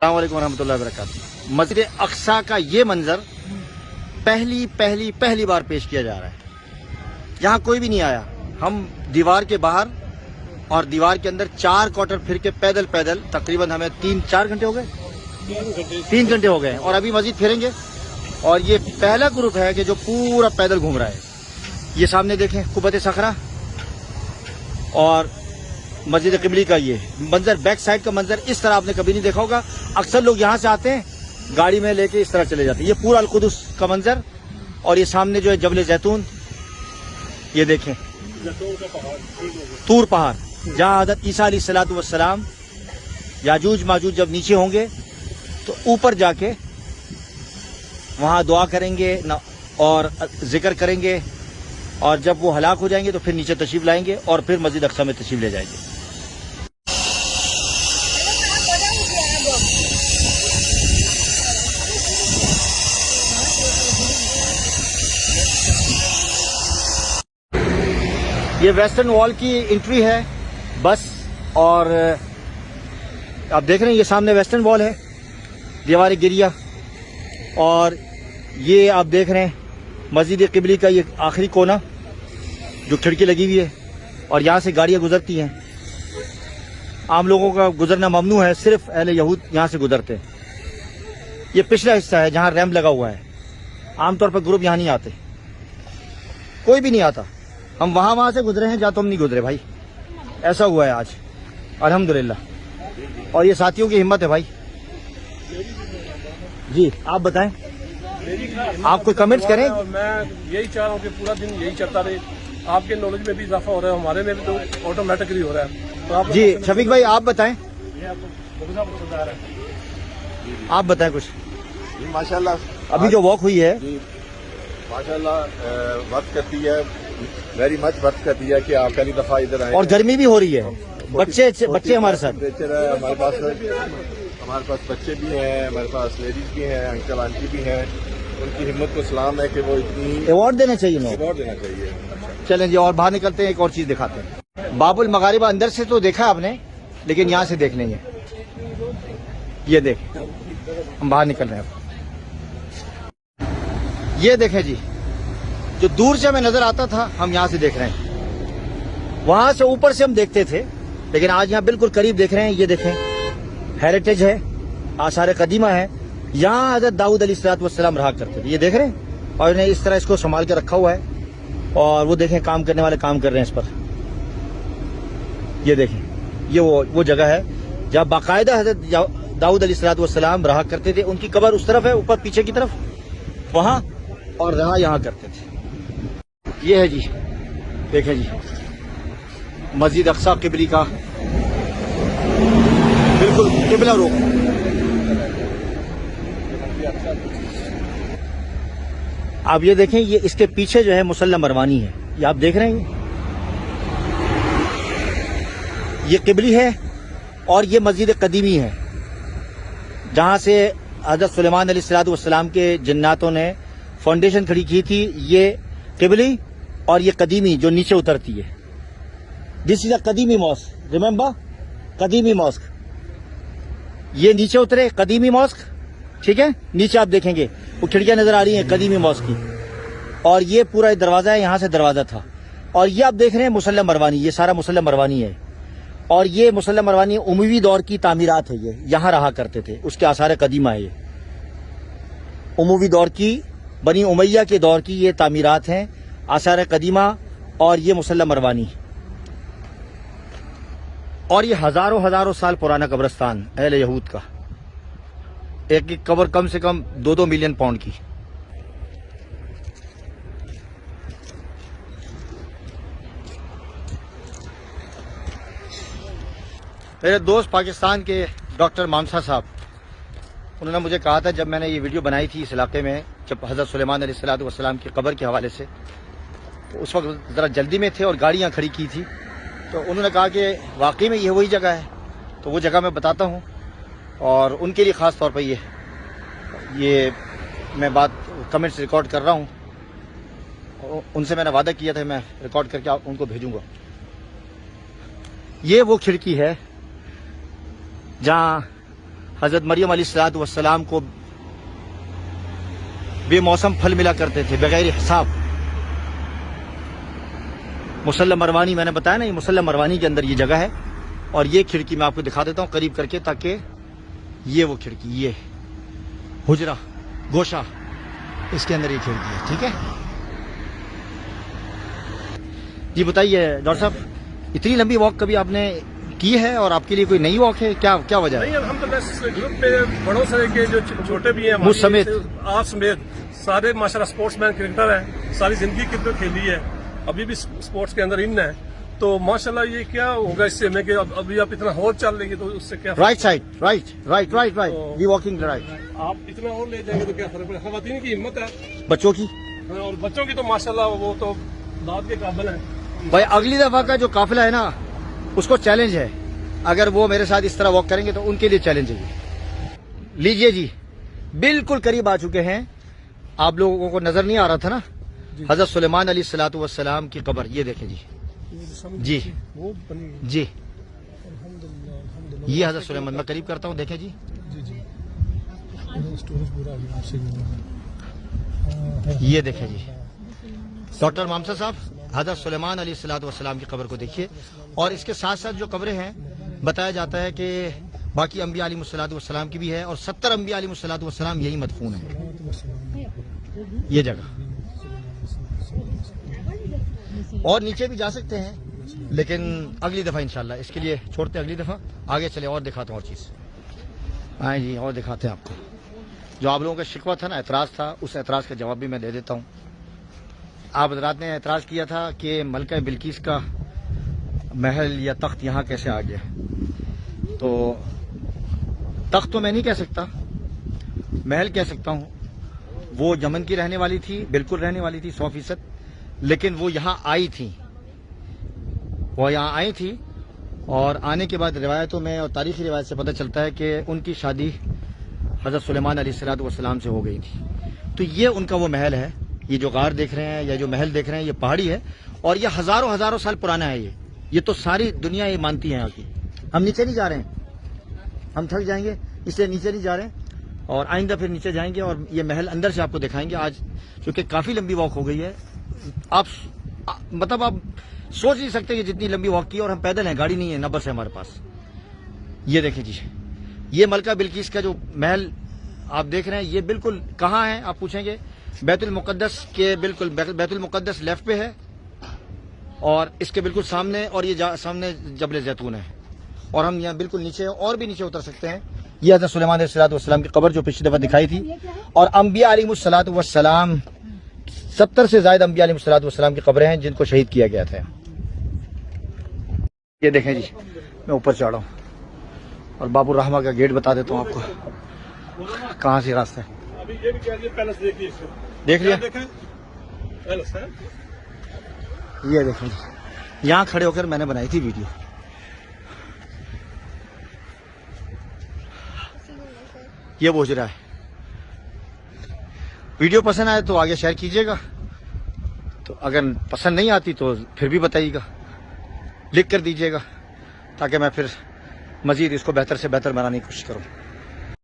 अस्सलाम वालेकुम रहमतुल्लाहि व बरकातहू। मस्जिद अक्सा का ये मंजर पहली बार पेश किया जा रहा है। यहाँ कोई भी नहीं आया। हम दीवार के बाहर और दीवार के अंदर 4 क्वार्टर फिर के पैदल तकरीबन हमें 3-4 घंटे हो गए, 3 घंटे हो गए और अभी मस्जिद फिरेंगे। और ये पहला ग्रुप है कि जो पूरा पैदल घूम रहा है। ये सामने देखें कुब्बत सखरा और मस्जिद क़िबली का ये मंजर, बैक साइड का मंजर इस तरह आपने कभी नहीं देखा होगा। अक्सर लोग यहाँ से आते हैं गाड़ी में लेके इस तरह चले जाते हैं। ये पूरा अल-कुदस का मंजर और ये सामने जो है जबल जैतून, ये देखें तूर पहाड़, जहाँ हज़रत ईसा अलैहिस्सलातु वस्सलाम याजूज माजूज जब नीचे होंगे तो ऊपर जाके वहाँ दुआ करेंगे और जिक्र करेंगे और जब वो हलाक हो जाएंगे तो फिर नीचे तशरीफ लाएंगे और फिर मस्जिद अक्सा में तशरीफ ले जाएंगे। ये वेस्टर्न वॉल की एंट्री है बस। और आप देख रहे हैं ये सामने वेस्टर्न वॉल है, दीवार गिरिया। और ये आप देख रहे हैं मस्जिद क़िबली का ये आखिरी कोना जो खिड़की लगी हुई है और यहाँ से गाड़ियाँ गुजरती हैं। आम लोगों का गुजरना ममनू है, सिर्फ अहले यहूद यहाँ से गुजरते हैं। ये पिछला हिस्सा है जहाँ रैंप लगा हुआ है। आमतौर पर ग्रुप यहाँ नहीं आते, कोई भी नहीं आता। हम वहाँ से गुजरे हैं जहाँ तुम नहीं गुजरे भाई। ऐसा हुआ है आज अल्हम्दुलिल्लाह। और ये साथियों की हिम्मत है भाई। जी आप बताएं, आप कोई कमेंट्स करें। मैं यही चाह रहा हूँ कि पूरा दिन यही चलता रहे। आपके नॉलेज में भी इजाफा हो रहा है, हमारे में भी तो ऑटोमेटिकली हो रहा है। तो आप जी शफीक भाई आप बताएं, आप बताएं कुछ। माशाल्लाह अभी जो वॉक हुई है माशाल्लाह वर्क करती है, वेरी मच वर्क करती है कि आप पहली दफा इधर आए और गर्मी भी हो रही है। बच्चे हमारे साथ, टेम्परेचर है हमारे पास बच्चे भी हैं, हमारे पास लेडीज भी हैं, अंकल आंटी भी हैं। उनकी हिम्मत को सलाम है कि वो इतनी अवार्ड देना चाहिए ना। अवार्ड देना चाहिए। चलें जी और बाहर निकलते हैं, एक और चीज दिखाते हैं। बाबुल मगारिबा अंदर से तो देखा आपने, लेकिन यहाँ से देख लेंगे। ये देख, हम बाहर निकल रहे हैं। ये देखें जी, जो दूर से हमें नजर आता था हम यहाँ से देख रहे हैं। वहां से ऊपर से हम देखते थे, लेकिन आज यहाँ बिल्कुल करीब देख रहे हैं। ये देखें, हेरिटेज है, आसार कदीमा है। यहाँ हज़रत दाऊद अलैहिस्सलाम रहा करते थे। ये देख रहे हैं, और इन्हें इस तरह इसको संभाल के रखा हुआ है। और वो देखें काम करने वाले काम कर रहे हैं इस पर। ये देखें, ये वो जगह है जहाँ बाकायदा हज़रत दाऊद अलैहिस्सलाम रहा करते थे। उनकी कब्र उस तरफ है, ऊपर पीछे की तरफ, वहाँ, और रहा यहाँ करते थे। ये है जी, देखें जी मस्जिद अक्सा क़िबली का बिल्कुल क़िबला रुख। आप ये देखें, ये इसके पीछे जो है मुसल्ला मरवानी है। ये आप देख रहे हैं, ये क़िबली है और ये मस्जिद कदीमी है जहाँ से हज़रत सुलेमान अलैहिस्सलाम के जिन्नातों ने फाउंडेशन खड़ी की थी। ये क़िबली और ये कदीमी जो नीचे उतरती है। दिस इज अ कदीमी मॉस्क, रिमेंबर, कदीमी मॉस्क। ये नीचे उतरे कदीमी मॉस्क, ठीक है। नीचे आप देखेंगे वो खिड़कियां नजर आ रही हैं कदीमी मॉस्क की। और ये पूरा दरवाजा है, यहाँ से दरवाजा था। और ये आप देख रहे हैं मुसल्ला मरवानी, ये सारा मुसल्ला मरवानी है। और ये मुसल्ला मरवानी उमवी दौर की तामीरात है। ये यहाँ रहा करते थे, उसके आसार कदीमा है। ये उमवी दौर की, बनी उमैया के दौर की ये तामीरात हैं, आसार कदीमा। और ये मुसल्ला मरवानी, और ये हजारों साल पुराना कब्रिस्तान अहले यहूद का। एक एक कब्र कम से कम 2-2 मिलियन पाउंड की। मेरे दोस्त पाकिस्तान के डॉक्टर मामसा साहब, उन्होंने मुझे कहा था जब मैंने ये वीडियो बनाई थी इस इलाके में, जब हज़रत सुलेमान अलैहिस्सलाम की कब्र के हवाले से, तो उस वक्त ज़रा जल्दी में थे और गाड़ियाँ खड़ी की थी। तो उन्होंने कहा कि वाकई में ये वही जगह है। तो वो जगह मैं बताता हूँ और उनके लिए ख़ास तौर पर ये मैं बात कमेंट्स रिकॉर्ड कर रहा हूँ। उनसे मैंने वादा किया था मैं रिकॉर्ड करके उनको भेजूँगा। ये वो खिड़की है जहाँ حضرت مریم علیہ الصلوۃ والسلام کو بے موسم پھل ملا کرتے تھے بغیر حساب. مصلی مروانی میں نے بتایا نا، یہ مصلی مروانی کے اندر یہ جگہ ہے. اور یہ کھڑکی میں آپ کو دکھا دیتا ہوں قریب کر کے، تاکہ یہ وہ کھڑکی، یہ حجرہ گوشہ، اس کے اندر یہ کھڑکی ہے. ٹھیک ہے جی. بتائیے ڈاکٹر صاحب، اتنی لمبی واک کبھی آپ نے کی ہے اور آپ کے لیے کوئی نئی واک ہے؟ کیا وجہ ہے؟ نہیں الحمدللہ اس گروپ میں بڑوں سے کے جو چھوٹے بھی ہیں مجھ سمیت آپ سمیت سارے ماشاءاللہ سپورٹس مین کرکٹر ہیں، ساری زندگی کرکٹ کھیلی ہے، ابھی بھی سپورٹس کے اندر ان ہے. تو ماشاءاللہ یہ کیا ہوگا اس سے میں کہ ابھی آپ اتنا اور چل لیں گے تو اس سے کیا رائٹ سائڈ، رائٹ وی واکنگ رائٹ. آپ اتنا اور لے جائیں گے تو کیا فرق پڑے. خواتین کی ہمت ہے بچوں کی، اور بچوں کی تو ماشاءاللہ وہ تو داد کے قابل ہیں. بھائی اگلی دفعہ کا جو قافلہ ہے نا، اس کو چیلنج ہے، اگر وہ میرے ساتھ اس طرح واک کریں گے تو ان کے لیے چیلنج ہے. لیجئے جی، بالکل قریب آ چکے ہیں. آپ لوگوں کو نظر نہیں آ رہا تھا نا حضرت سلیمان علیہ الصلوۃ والسلام کی قبر. یہ دیکھیں جی جی، یہ حضرت سلیمان، میں قریب کرتا ہوں، دیکھیں جی. یہ دیکھیں جی ڈاکٹر مامسا صاحب، حضرت سلیمان علیہ الصلوۃ والسلام کی قبر کو دیکھیے. اور اس کے ساتھ ساتھ جو قبریں ہیں، بتایا جاتا ہے کہ باقی انبیاء علیہ الصلوۃ والسلام کی بھی ہے، اور 70 انبیاء علیہ الصلوۃ والسلام یہی مدفون ہیں یہ جگہ. اور نیچے بھی جا سکتے ہیں لیکن اگلی دفعہ انشاءاللہ، اس کے لیے چھوڑتے ہیں اگلی دفعہ. آگے چلے اور دکھاتا ہوں اور چیز. آئیں جی اور دکھاتے ہیں آپ کو. جو آپ لوگوں کا شکوہ تھا نا، اعتراض تھا، اس اعتراض کا جواب بھی میں دے دیتا ہوں. آپ حضرات نے اعتراض کیا تھا کہ ملکہ بلقیس کا محل یا تخت یہاں کیسے آ گیا. تو تخت تو میں نہیں کہہ سکتا، محل کہہ سکتا ہوں. وہ یمن کی رہنے والی تھی، بالکل رہنے والی تھی 100%. لیکن وہ یہاں آئی تھی، اور آنے کے بعد روایتوں میں اور تاریخی روایت سے پتہ چلتا ہے کہ ان کی شادی حضرت سلیمان علیہ الصلوۃ والسلام سے ہو گئی تھی. تو یہ ان کا وہ محل ہے. یہ جو غار دیکھ رہے ہیں یا جو محل دیکھ رہے ہیں، یہ پہاڑی ہے اور یہ ہزاروں سال پرانا ہے. یہ تو ساری دنیا یہ مانتی ہے. آگے ہم نیچے نہیں جا رہے ہیں، ہم تھک جائیں گے اس لیے نیچے نہیں جا رہے ہیں، اور آئندہ پھر نیچے جائیں گے اور یہ محل اندر سے آپ کو دکھائیں گے. آج چونکہ کافی لمبی واک ہو گئی ہے، آپ سوچ نہیں سکتے کہ جتنی لمبی واک کی، اور ہم پیدل ہیں، گاڑی نہیں ہے، نہ بس ہے ہمارے پاس. یہ دیکھیں جی، یہ ملکہ بلقیس کا جو محل آپ دیکھ رہے ہیں، یہ بالکل کہاں ہے آپ پوچھیں گے؟ بیت المقدس کے بالکل، بیت المقدس لیفٹ پہ ہے اور اس کے بالکل سامنے، اور یہ سامنے جبل زیتون ہے. اور ہم یہاں بالکل نیچے اور بھی نیچے اتر سکتے ہیں. یہ حضرت سلیمان علیہ الصلوۃ والسلام کی قبر جو پچھلی دفعہ دکھائی تھی، اور انبیاء علیہ الصلوۃ والسلام 70 سے زائد انبیاء علیہ الصلوۃ والسلام کی قبریں ہیں جن کو شہید کیا گیا تھا. یہ دیکھیں جی، میں اوپر چڑھا ہوں اور باب الرحمہ کا گیٹ بتا دیتا ہوں آپ کو کہاں سے راستہ ہے. ابھی یہ بھی کہہ پیلس دیکھیے، دیکھ لیا؟ پیلس ہے. یہ دیکھیں جی، یہاں کھڑے ہو کر میں نے بنائی تھی ویڈیو. یہ بوجھ رہا ہے. ویڈیو پسند آئے تو آگے شیئر کیجیے گا، تو اگر پسند نہیں آتی تو پھر بھی بتائیے گا، لکھ کر دیجیے گا، تاکہ میں پھر مزید اس کو بہتر سے بہتر بنانے کی کوشش کروں.